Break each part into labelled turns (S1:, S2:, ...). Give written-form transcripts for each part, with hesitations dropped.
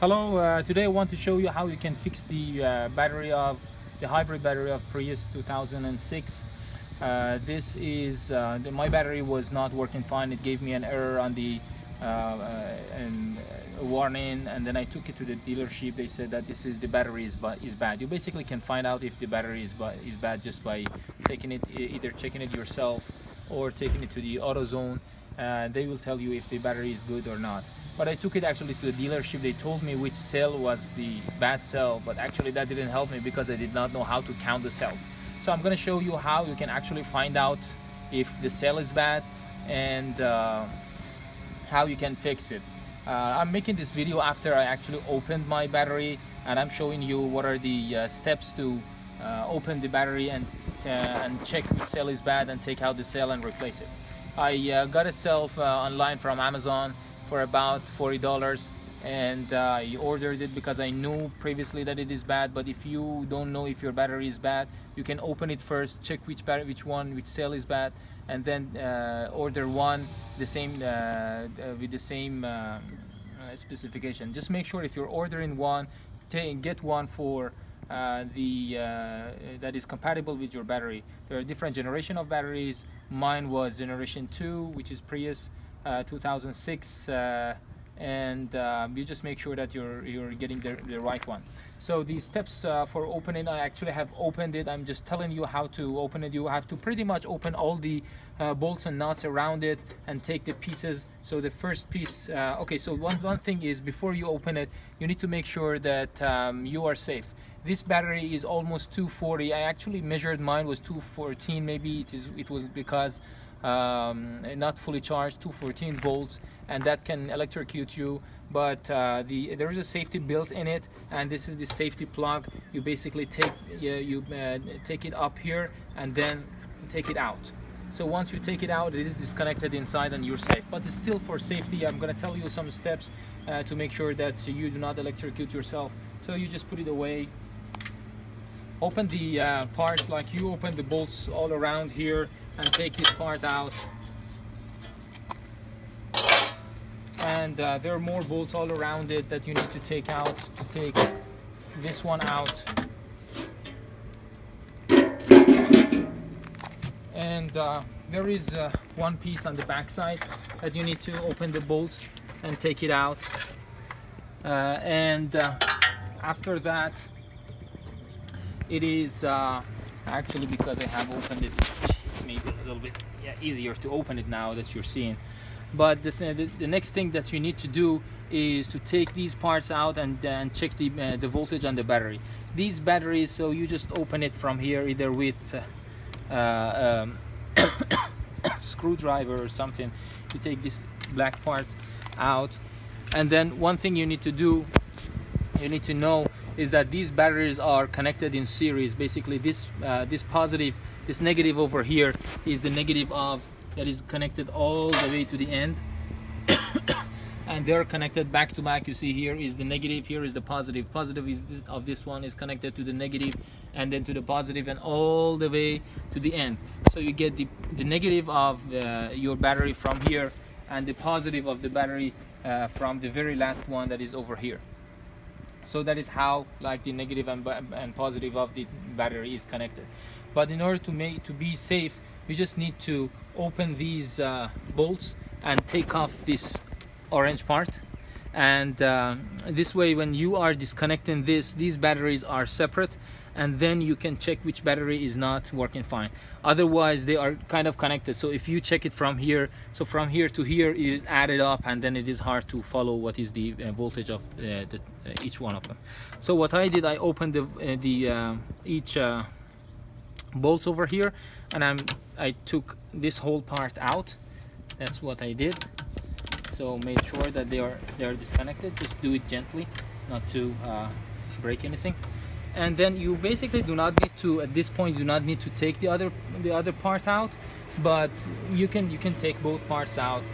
S1: Hello, today I want to show you how you can fix the hybrid battery of Prius 2006. My battery was not working fine. It gave me an error on the and a warning, and then I took it to the dealership. They said that the battery is bad. You basically can find out if the battery is bad just by taking it, either checking it yourself or taking it to the AutoZone. They will tell you if the battery is good or not. But I took it actually to the dealership. They told me which cell was the bad cell, but actually that didn't help me because I did not know how to count the cells. So I'm going to show you how you can actually find out if the cell is bad and how you can fix it. I'm making this video after I actually opened my battery, and I'm showing you what are the steps to open the battery and check which cell is bad and take out the cell and replace it. I got a cell online from Amazon for about $40, and I ordered it because I knew previously that it is bad. But if you don't know if your battery is bad, you can open it first, check which cell is bad, and then order one with the same specification. Just make sure if you're ordering one, get one for that is compatible with your battery. There are different generation of batteries. Mine was generation 2, which is Prius 2006, and you just make sure that you're getting the right one. So the steps for opening, I actually have opened it. I'm just telling you how to open it. You have to pretty much open all the bolts and nuts around it and take the pieces. So the first piece, okay, so one thing is, before you open it, you need to make sure that you are safe. This battery is almost 240. I actually measured, mine was 214. Maybe it was because not fully charged, 214 volts, and that can electrocute you. But there is a safety built in it, and this is the safety plug. You basically take it up here and then take it out. So once you take it out, it is disconnected inside and you're safe. But it's still for safety. I'm going to tell you some steps to make sure that you do not electrocute yourself. So you just put it away. Open the parts like you open the bolts all around here, and take this part out. And there are more bolts all around it that you need to take out. To take this one out, and there is one piece on the back side that you need to open the bolts and take it out. After that, it is actually, because I have opened it, maybe a little bit easier to open it now that you're seeing. But the next thing that you need to do is to take these parts out and check the voltage on the battery. These batteries, so you just open it from here, either with screwdriver or something. You take this black part out, and then one thing you need to do, you need to know, is that these batteries are connected in series. Basically, this negative over here is the negative that is connected all the way to the end, and they're connected back to back. You see, here is the negative, here is the positive. Positive of this one is connected to the negative, and then to the positive, and all the way to the end. So you get the negative of your battery from here, and the positive of the battery from the very last one that is over here. So that is how, like, the negative and positive of the battery is connected. But in order to be safe, you just need to open these bolts and take off this orange part. And this way, when you are disconnecting these batteries are separate, and then you can check which battery is not working fine. Otherwise, they are kind of connected. So if you check it from here, so from here to here, it is added up, and then it is hard to follow what is the voltage of each one of them. So what I did, I opened each bolts over here, and I took this whole part out. That's what I did. So make sure that they are disconnected. Just do it gently, not to break anything. And then you basically do not need to, at this point, take the other part out, but you can take both parts out.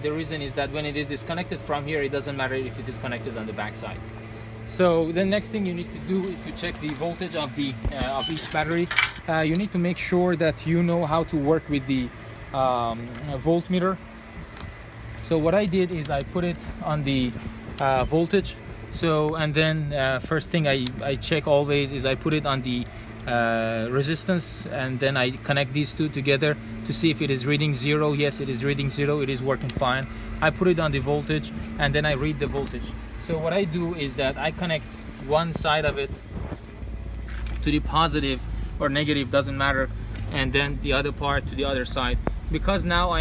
S1: The reason is that when it is disconnected from here, it doesn't matter if it is connected on the back side. So the next thing you need to do is to check the voltage of each battery. You need to make sure that you know how to work with the voltmeter. So what I did is I put it on the voltage. So, and then first thing I check always is I put it on the resistance, and then I connect these two together to see if it is reading 0. Yes, it is reading 0, it is working fine. I put it on the voltage, and then I read the voltage. So what I do is that I connect one side of it to the positive or negative, doesn't matter, and then the other part to the other side, because now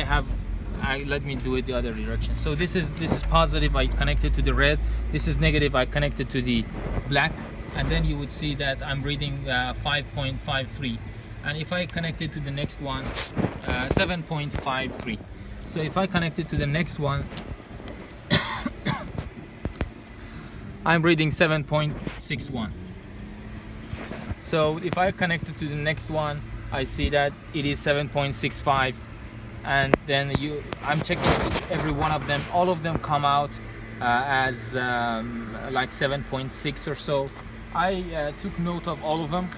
S1: let me do it the other direction. So this is positive, I connected to the red. This is negative, I connected to the black, and then you would see that I'm reading 5.53, and if I connect it to the next one, 7.53. So if I connect it to the next one, I'm reading 7.61. So if I connect it to the next one, I see that it is 7.65, and then I'm checking every one of them. All of them come out as like 7.6 or so. I took note of all of them.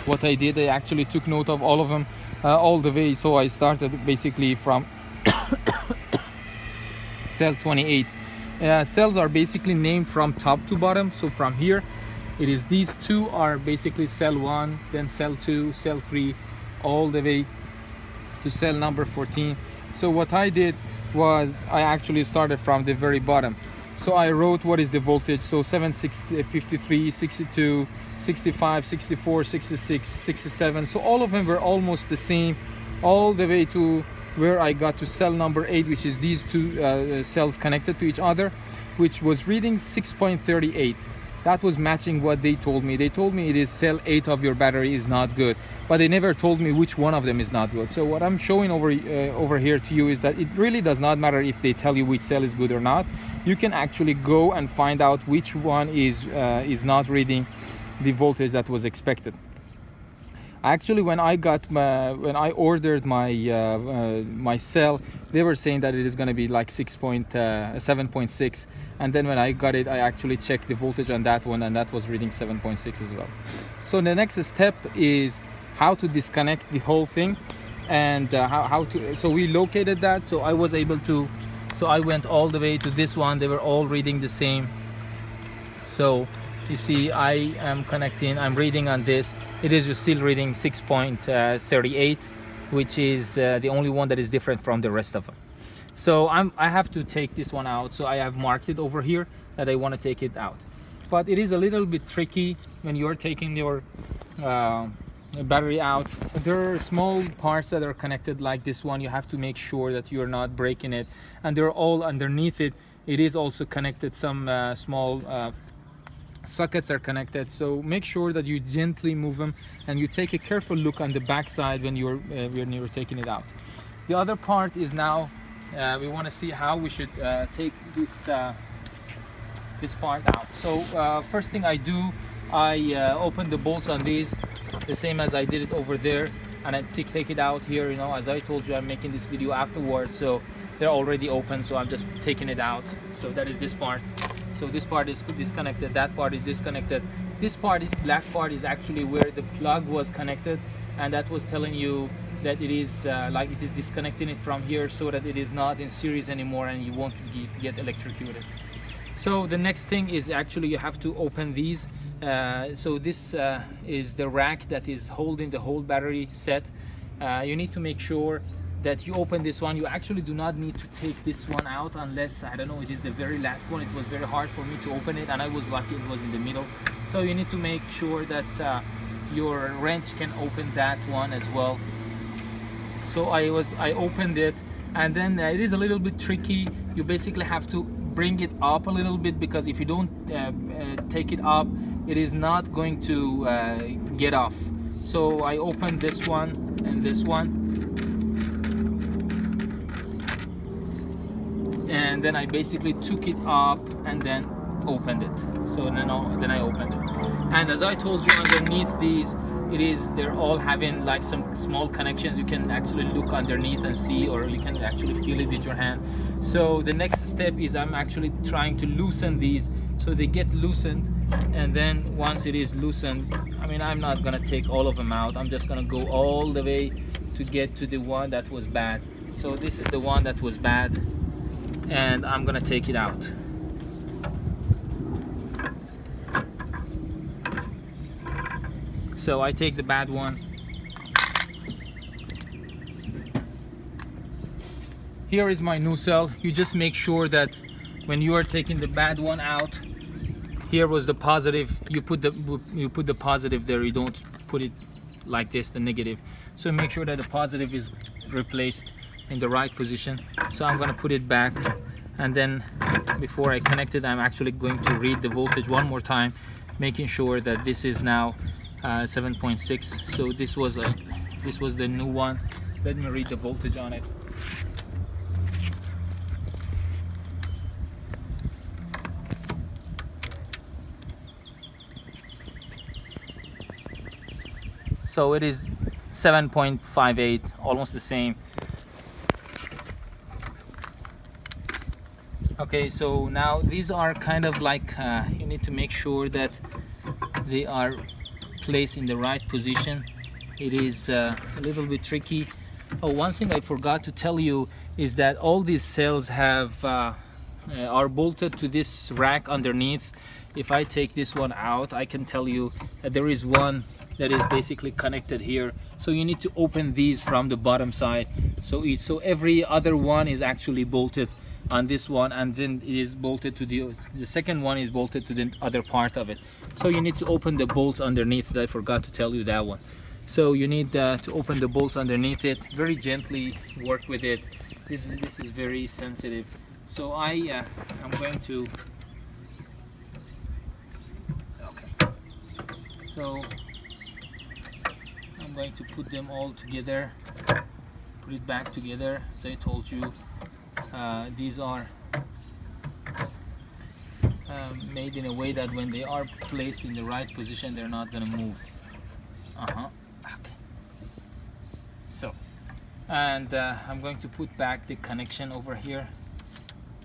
S1: What I did, I actually took note of all of them all the way. So I started basically from cell 28. Cells are basically named from top to bottom. So from here, it is these two are basically cell 1, then cell 2, cell 3, all the way to cell number 14. So what I did was I actually started from the very bottom. So I wrote what is the voltage. So 53, 62, 65, 64, 66, 67. So all of them were almost the same, all the way to where I got to cell number 8, which is these two cells connected to each other, which was reading 6.38. That was matching what they told me. They told me it is cell 8 of your battery is not good, but they never told me which one of them is not good. So what I'm showing over here to you is that it really does not matter if they tell you which cell is good or not. You can actually go and find out which one is not reading the voltage that was expected. Actually, when I ordered my my cell, they were saying that it is going to be like 7.6, and then when I got it, I actually checked the voltage on that one, and that was reading 7.6 as well. So the next step is how to disconnect the whole thing, and how to. So we located that. So I was able to. So I went all the way to this one. They were all reading the same. So you see, I am connecting, I'm reading on this. It is just still reading 6.38, which is the only one that is different from the rest of them. So I have to take this one out. So I have marked it over here that I want to take it out. But it is a little bit tricky when you're taking your battery out. There are small parts that are connected like this one. You have to make sure that you're not breaking it. And they're all underneath it. It is also connected, some small sockets are connected, so make sure that you gently move them and you take a careful look on the back side when you're taking it out. The other part is now we want to see how we should take this part out. So first thing I do, I open the bolts on these the same as I did it over there, and I take it out here. You know, as I told you, I'm making this video afterwards, so they're already open, so I'm just taking it out. So that is this part. So this part is disconnected, that part is disconnected. This part, this black part, is actually where the plug was connected, and that was telling you that it is like it is disconnecting it from here so that it is not in series anymore and you won't get electrocuted. So the next thing is actually you have to open these. So this is the rack that is holding the whole battery set. You need to make sure that you open this one. You actually do not need to take this one out unless, I don't know, it is the very last one. It was very hard for me to open it, and I was lucky it was in the middle. So you need to make sure that your wrench can open that one as well. So I opened it, and then it is a little bit tricky. You basically have to bring it up a little bit, because if you don't take it up, it is not going to get off. So I opened this one and this one, and then I basically took it up and then opened it. So then I opened it, and as I told you, underneath these, they're all having like some small connections. You can actually look underneath and see, or you can actually feel it with your hand. So the next step is I'm actually trying to loosen these so they get loosened, and then once it is loosened, I mean, I'm not gonna take all of them out. I'm just gonna go all the way to get to the one that was bad. So this is the one that was bad, and I'm gonna take it out. So I take the bad one. Here is my new cell. You just make sure that when you are taking the bad one out, here was the positive, you put the positive there, you don't put it like this, the negative. So make sure that the positive is replaced in the right position. So I'm going to put it back, and then before I connect it, I'm actually going to read the voltage one more time, making sure that this is now 7.6. so this was the new one. Let me read the voltage on it. So it is 7.58, almost the same. Okay, so now these are kind of like you need to make sure that they are placed in the right position. It is a little bit tricky. Oh, one thing I forgot to tell you is that all these cells have are bolted to this rack underneath. If I take this one out, I can tell you that there is one that is basically connected here, so you need to open these from the bottom side. So every other one is actually bolted on this one, and then it is bolted to the second one is bolted to the other part of it. So you need to open the bolts underneath. I forgot to tell you that one. So you need to open the bolts underneath it, very gently work with it. This is very sensitive. So I'm going to, okay, so I'm going to put them all together, put it back together. As I told you, these are made in a way that when they are placed in the right position, they're not going to move. Okay. So, and I'm going to put back the connection over here.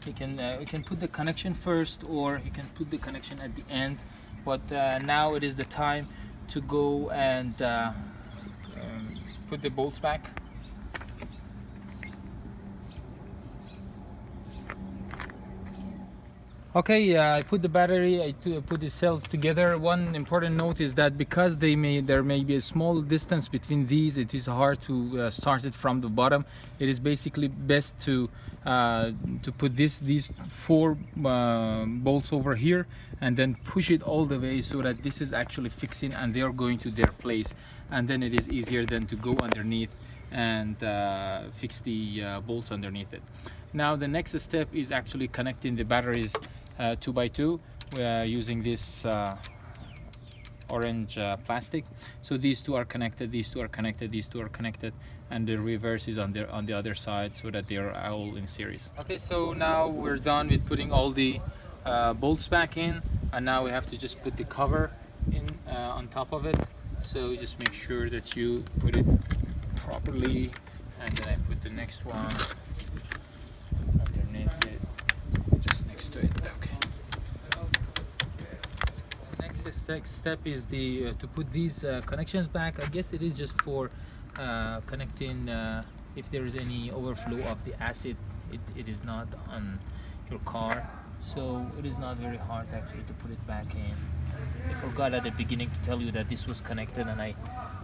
S1: You can put the connection first, or you can put the connection at the end. But now it is the time to go and put the bolts back. Okay, I put the battery, I put the cells together. One important note is that because there may be a small distance between these, it is hard to start it from the bottom. It is basically best to put these four bolts over here and then push it all the way so that this is actually fixing and they are going to their place, and then it is easier than to go underneath and fix the bolts underneath it. Now the next step is actually connecting the batteries 2x2 using this orange plastic. So these two are connected, these two are connected, these two are connected, and the reverse is on the other side, so that they are all in series. Okay, so now we're done with putting all the bolts back in, and now we have to just put the cover in on top of it. So just make sure that you put it properly, and then I put the next one underneath it, just next to it. Okay. Next step is to put these connections back. I guess it is just for connecting if there is any overflow of the acid. It is not on your car, so it is not very hard actually to put it back in. I forgot at the beginning to tell you that this was connected, and I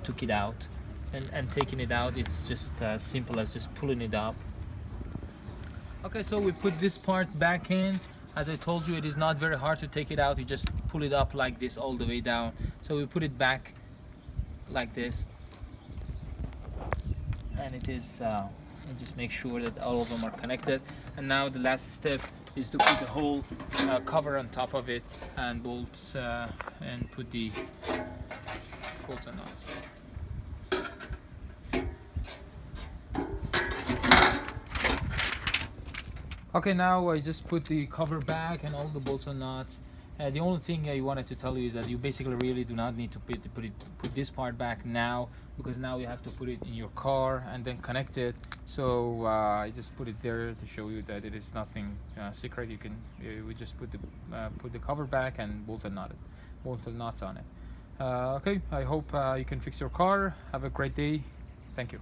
S1: took it out. And taking it out, it's just as simple as just pulling it up. Okay, so we put this part back in. As I told you, it is not very hard to take it out. You just pull it up like this all the way down. So we put it back like this, and it is and just make sure that all of them are connected. And now the last step is to put the whole cover on top of it, and bolts and put the bolts and nuts. Okay, now I just put the cover back and all the bolts and nuts. The only thing I wanted to tell you is that you basically really do not need to put this part back now, because now you have to put it in your car and then connect it. So I just put it there to show you that it is nothing secret. We just put the cover back and bolt the nuts on it. Okay, I hope you can fix your car. Have a great day. Thank you.